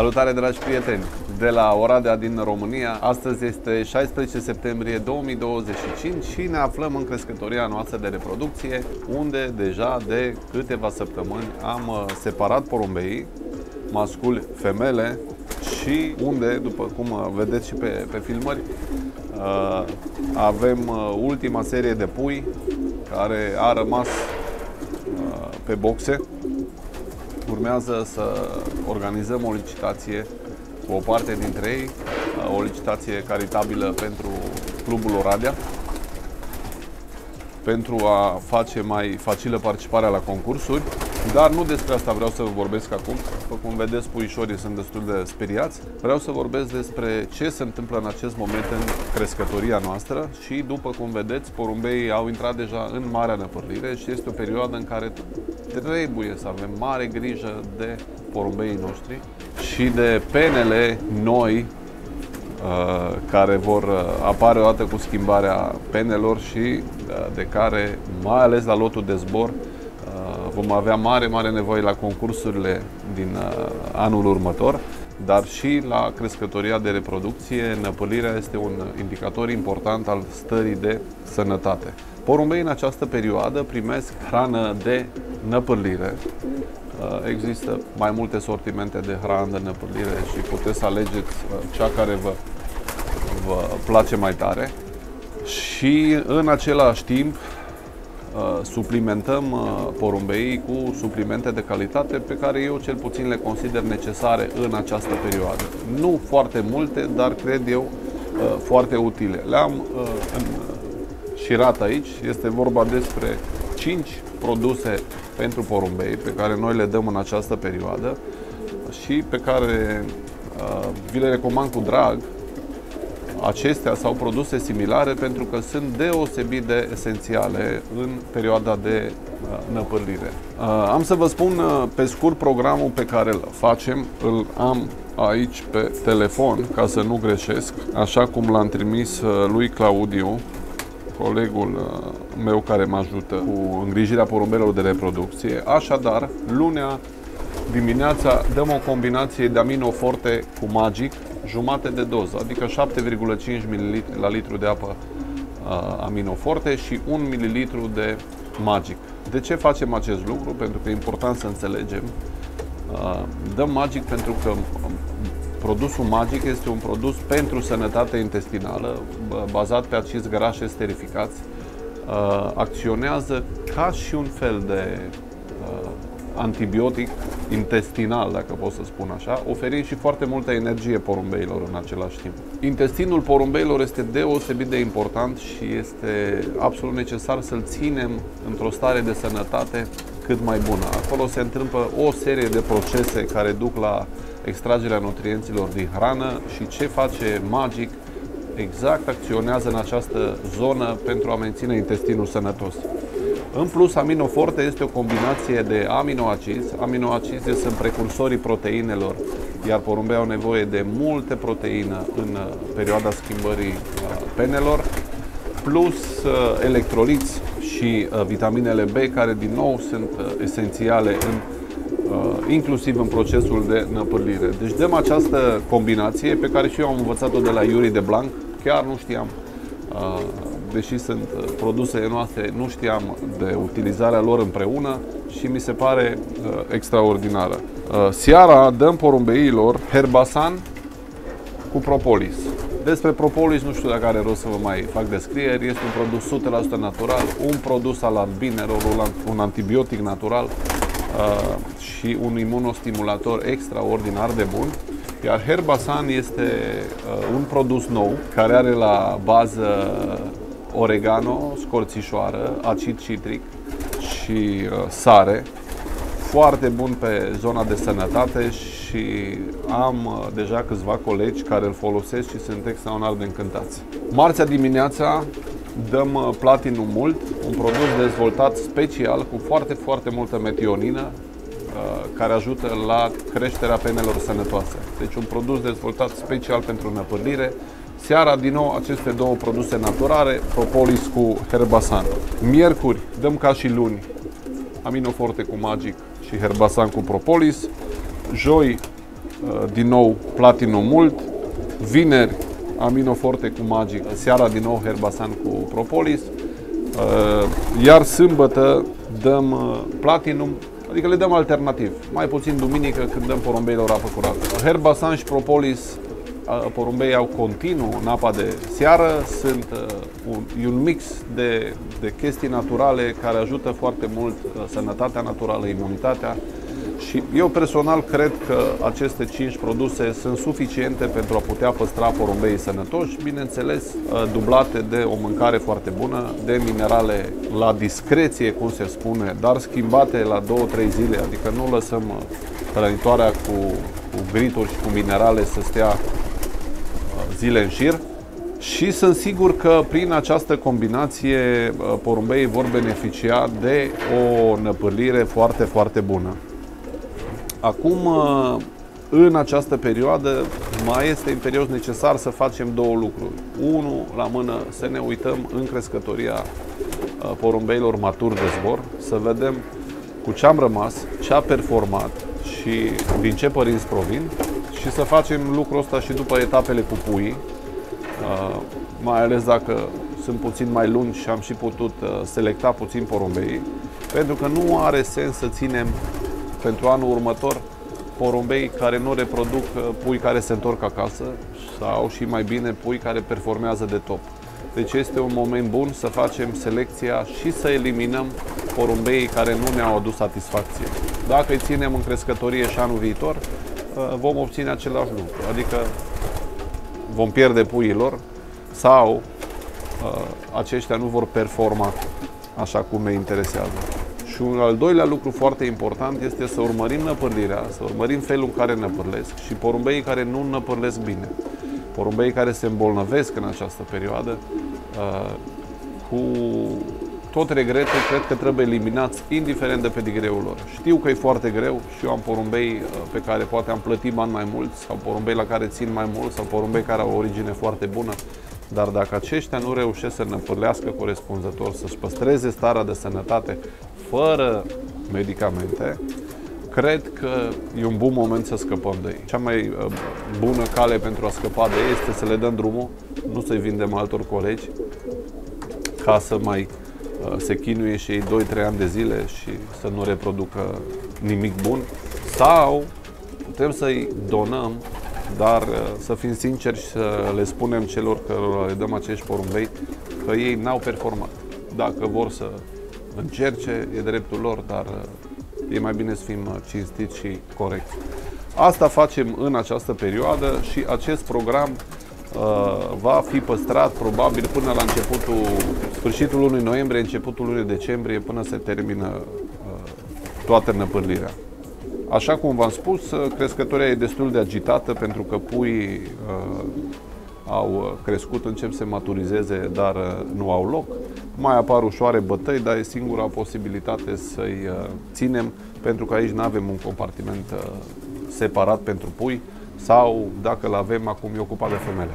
Salutare, dragi prieteni! De la Oradea din România, astăzi este 16 septembrie 2025 și ne aflăm în crescătoria noastră de reproducție, unde deja de câteva săptămâni am separat porumbeii, masculi, femele, și unde, după cum vedeți și pe filmări, avem ultima serie de pui care a rămas pe boxe. Urmează să organizăm o licitație cu o parte dintre ei, o licitație caritabilă pentru Clubul Oradea, pentru a face mai facilă participarea la concursuri. Dar nu despre asta vreau să vă vorbesc acum. După cum vedeți, puișorii sunt destul de speriați. Vreau să vorbesc despre ce se întâmplă în acest moment în crescătoria noastră și, după cum vedeți, porumbeii au intrat deja în marea năpârlire și este o perioadă în care trebuie să avem mare grijă de porumbeii noștri și de penele noi care vor apare odată cu schimbarea penelor și de care, mai ales la lotul de zbor, vom avea mare nevoie la concursurile din anul următor, dar și la crescătoria de reproducție. Năpârlirea este un indicator important al stării de sănătate. Porumbeii în această perioadă primesc hrană de năpârlire. Există mai multe sortimente de hrană de năpârlire și puteți să alegeți cea care vă place mai tare. Și în același timp suplimentăm porumbeii cu suplimente de calitate pe care eu cel puțin le consider necesare în această perioadă. Nu foarte multe, dar cred eu foarte utile. Le-am șirat aici. Este vorba despre 5 produse pentru porumbei pe care noi le dăm în această perioadă și pe care vi le recomand cu drag. Acestea sau produse similare pentru că sunt deosebit de esențiale în perioada de năpârlire. Am să vă spun pe scurt programul pe care îl facem. Îl am aici pe telefon ca să nu greșesc, așa cum l-am trimis lui Claudiu, colegul meu care mă ajută cu îngrijirea porumbeilor de reproducție. Așadar, lunea dimineața dăm o combinație de aminoforte cu Magic, jumate de doză, adică 7,5 ml la litru de apă aminoforte și 1 ml de Magic. De ce facem acest lucru? Pentru că e important să înțelegem. Dăm Magic pentru că produsul Magic este un produs pentru sănătate intestinală, bazat pe acizi grași esterificați. Acționează ca și un fel de antibiotic intestinal, dacă pot să spun așa, oferind și foarte multă energie porumbeilor în același timp. Intestinul porumbeilor este deosebit de important și este absolut necesar să-l ținem într-o stare de sănătate cât mai bună. Acolo se întâmplă o serie de procese care duc la extragerea nutrienților din hrană și ce face Magic exact acționează în această zonă pentru a menține intestinul sănătos. În plus, aminoforte este o combinație de aminoacizi. Aminoacizii sunt precursorii proteinelor, iar porumbeii au nevoie de multe proteină în perioada schimbării penelor, plus electroliți și vitaminele B, care din nou sunt esențiale inclusiv în procesul de năpârlire. Deci dăm această combinație pe care și eu am învățat-o de la Yuri de Blanc, chiar nu știam. Deși sunt produsele noastre, nu știam de utilizarea lor împreună și mi se pare extraordinară. Seara dăm porumbeilor Herbasan cu propolis. Despre propolis nu știu dacă are rost să vă mai fac descrieri. Este un produs 100% natural, un produs al albinelor, un antibiotic natural și un imunostimulator extraordinar de bun. Iar Herbasan este un produs nou care are la bază oregano, scorțișoară, acid citric și sare. Foarte bun pe zona de sănătate și am deja câțiva colegi care îl folosesc și sunt extraordinar de încântați. Marțea dimineața dăm Platinum Mult, un produs dezvoltat special cu foarte multă metionină care ajută la creșterea penelor sănătoase. Deci un produs dezvoltat special pentru năpârlire. Seara, din nou, aceste două produse naturale, propolis cu Herbasan. Miercuri dăm ca și luni aminoforte cu Magic și Herbasan cu propolis. Joi din nou Platinum Mult, vineri Aminoforte cu Magic, seara din nou Herbasan cu Propolis, iar sâmbătă dăm Platinum, adică le dăm alternativ, mai puțin duminică când dăm porumbeilor apă curată. Herbasan și Propolis, porumbei au continuu în apa de seară, sunt un mix de chestii naturale care ajută foarte mult sănătatea naturală, imunitatea. Și eu personal cred că aceste 5 produse sunt suficiente pentru a putea păstra porumbeii sănătoși, bineînțeles dublate de o mâncare foarte bună, de minerale la discreție, cum se spune, dar schimbate la 2-3 zile, adică nu lăsăm hrănitoarea cu grituri și cu minerale să stea zile în șir. Și sunt sigur că prin această combinație porumbeii vor beneficia de o năpârlire foarte, foarte bună. Acum, în această perioadă, mai este imperios necesar să facem două lucruri. Unul, la mână, să ne uităm în crescătoria porumbeilor maturi de zbor, să vedem cu ce am rămas, ce a performat și din ce părinți provin și să facem lucrul ăsta și după etapele cu puii, mai ales dacă sunt puțin mai lungi și am și putut selecta puțin porumbeii, pentru că nu are sens să ținem pentru anul următor porumbei care nu reproduc pui care se întorc acasă sau și mai bine pui care performează de top. Deci este un moment bun să facem selecția și să eliminăm porumbeii care nu ne-au adus satisfacție. Dacă îi ținem în crescătorie și anul viitor, vom obține același lucru, adică vom pierde puiilor sau aceștia nu vor performa așa cum ne interesează. Și un al doilea lucru foarte important este să urmărim năpârlirea, să urmărim felul în care năpârlesc și porumbeii care nu năpârlesc bine. Porumbeii care se îmbolnăvesc în această perioadă, cu tot regretul, cred că trebuie eliminați indiferent de pedigreul lor. Știu că e foarte greu și eu am porumbei pe care poate am plătit bani mai mulți sau porumbei la care țin mai mult sau porumbei care au o origine foarte bună. Dar dacă aceștia nu reușesc să năpârlească corespunzător, să-și păstreze starea de sănătate fără medicamente, cred că e un bun moment să scăpăm de ei. Cea mai bună cale pentru a scăpa de ei este să le dăm drumul, nu să-i vindem altor colegi, ca să mai se chinuie și ei 2-3 ani de zile și să nu reproducă nimic bun. Sau putem să-i donăm, dar să fim sinceri și să le spunem celor care le dăm acești porumbei că ei n-au performat. Dacă vor să încerce, e dreptul lor, dar e mai bine să fim cinstiți și corecți. Asta facem în această perioadă și acest program va fi păstrat probabil până la sfârșitul lunii noiembrie, începutul lunii decembrie, până se termină toată năpârlirea. Așa cum v-am spus, crescătoria e destul de agitată pentru că puii au crescut, încep să se maturizeze, dar nu au loc. Mai apar ușoare bătăi, dar e singura posibilitate să-i ținem, pentru că aici nu avem un compartiment separat pentru pui sau, dacă îl avem, acum e ocupat de femele.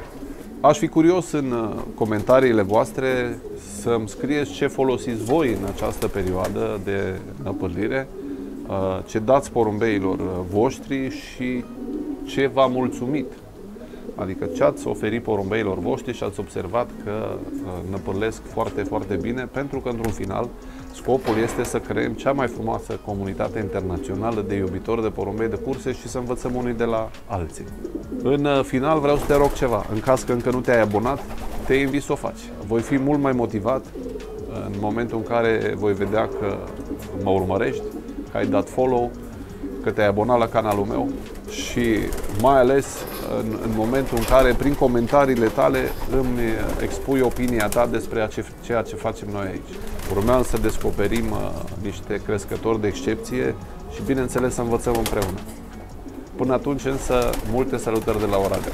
Aș fi curios în comentariile voastre să-mi scrieți ce folosiți voi în această perioadă de năpârlire, ce dați porumbeilor voștri și ce v-a mulțumit. Adică ce ați oferit porumbeilor voștri și ați observat că năpârlesc foarte, foarte bine, pentru că, într-un final, scopul este să creăm cea mai frumoasă comunitate internațională de iubitori de porumbei de curse și să învățăm unii de la alții. În final vreau să te rog ceva. În caz că încă nu te-ai abonat, te invit să o faci. Voi fi mult mai motivat în momentul în care voi vedea că mă urmărești, că ai dat follow, că te-ai abonat la canalul meu și mai ales în momentul în care prin comentariile tale îmi expui opinia ta despre ceea ce facem noi aici. Urmează să descoperim niște crescători de excepție și, bineînțeles, să învățăm împreună. Până atunci, însă, multe salutări de la Oradea.